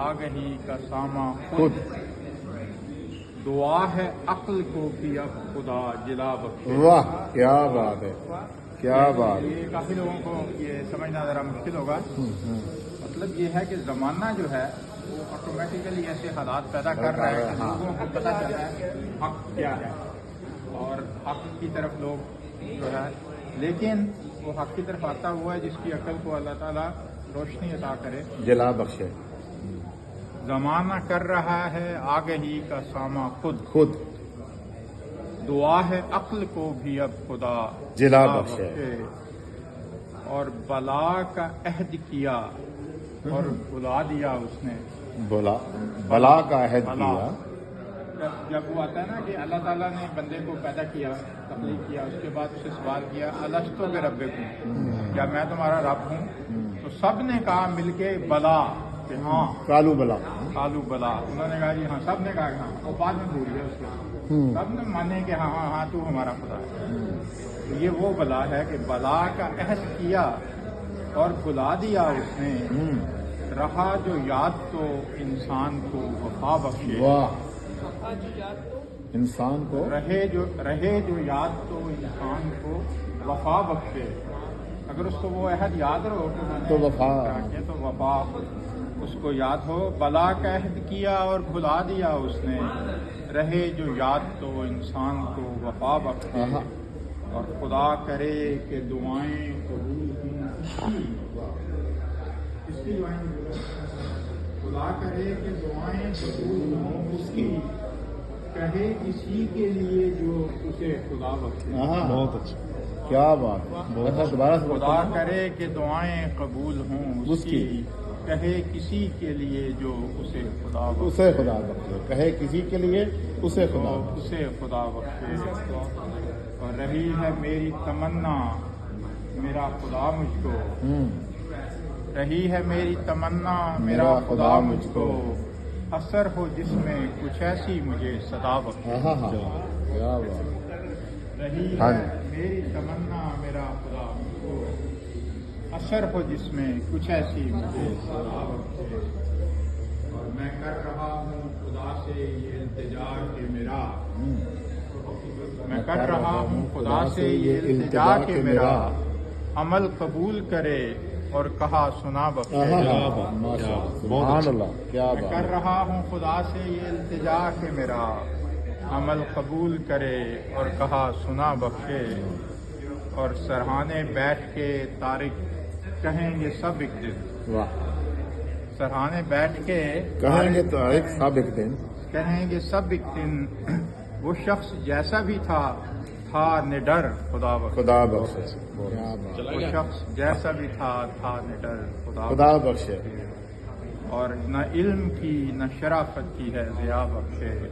آگہی کا ساماں خود دعا ہے عقل کو بھی اب خدا جلا بخشے۔ واہ کیا بات ہے، کیا بات ہے۔ یہ کافی لوگوں کو یہ سمجھنا ذرا مشکل ہوگا۔ مطلب یہ ہے کہ زمانہ جو ہے وہ آٹومیٹیکلی ایسے حالات پیدا کر رہا ہے کہ لوگوں کو پتہ چلتا ہے حق کیا ہے اور حق کی طرف لوگ جو ہے، لیکن وہ حق کی طرف آتا ہوا ہے جس کی عقل کو اللہ تعالیٰ روشنی عطا کرے، جلا بخشے۔ زمانہ کر رہا ہے آگہی کا ساماں خود دعا ہے عقل کو بھی اب خدا جلا بخشے۔ اور بلا کا عہد کیا اور بلا دیا اس نے۔ بلا کا عہد بلا کیا۔ جب وہ آتا ہے نا کہ اللہ تعالیٰ نے بندے کو پیدا کیا، تخلیق کیا، اس کے بعد اسے سوال کیا الستو بربکم، کیا میں تمہارا رب ہوں؟ تو سب نے کہا مل کے بلا، کہ ہاں کالو بلا۔ کالو بلا، انہوں نے کہا جی ہاں، سب نے کہا کہ ہاں، اور بعد میں بھول گیا اس کو، سب نے مانے کہ ہاں ہاں ہاں تو ہمارا خدا ہے۔ تو یہ وہ بلا ہے کہ بلا کا عہد کیا اور بلا دیا اس نے، رہا جو یاد تو انسان کو وفا بخشے۔ واہ، انسان کو رہے جو یاد تو انسان کو وفا بخشے۔ اگر اس کو وہ عہد یاد رہو تو وفا، تو وفا اس کو یاد ہو۔ بلا کا عہد کیا اور بھلا دیا اس نے، رہے جو یاد تو انسان کو وفا بخشے۔ اور خدا کرے کہ دعائیں قبول ہوں اس کی دعائیں، خدا کرے کہ دعائیں قبول ہوں اس کی، کہے کسی کے لیے جو اسے خدا بخشے۔ بہت اچھا، کیا بات ہے۔ اچھا دوبارہ سے خدا کرے کہ دعائیں قبول ہوں اس کی، کہے کسی کے لیے جو اسے خدا بخشے۔ اسے خدا بخشے، کہے کسی کے لیے اسے خدا بخشے۔ اسے خدا بخشے۔ اور رہی ہے میری تمنا میرا خدا مجھ کو، رہی ہے میری تمنا میرا خدا مجھ کو، اثر ہو جس میں کچھ ایسی مجھے صدا بخشے۔ کیا بات۔ رہی ہے میری تمنا میرا خدا مجھ کو، اثر ہو جس میں کچھ ایسی مجھے صدا بخشے۔ اور میں کر رہا ہوں خدا سے یہ التجا کہ میرا، میں کر رہا ہوں خدا سے یہ التجا کہ میرا عمل قبول کرے اور کہا سنا بخشے۔ سبحان اللہ، کیا میں بات۔ کر رہا ہوں خدا سے یہ التجا کہ میرا عمل قبول کرے اور کہا سنا بخشے۔ اور سرہانے بیٹھ کے طارق کہیں گے سب ایک دن، واہ، سرہانے بیٹھ کے کہیں گے تو ایک سابق دن، کہیں گے سب ایک دن، وہ شخص جیسا بھی تھا نڈر خدا بخشے۔ خدا بخشے۔ کیا بات۔ وہ شخص جیسا بھی تھا نڈر خدا بخشے۔ اور نہ علم کی نہ شرافت کی ہے ضیا بخشے،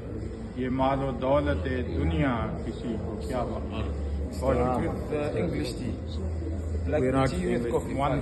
یہ مال و دولت دنیا کسی کو کیا بخشے۔ English tea. Black We're not tea with coffee.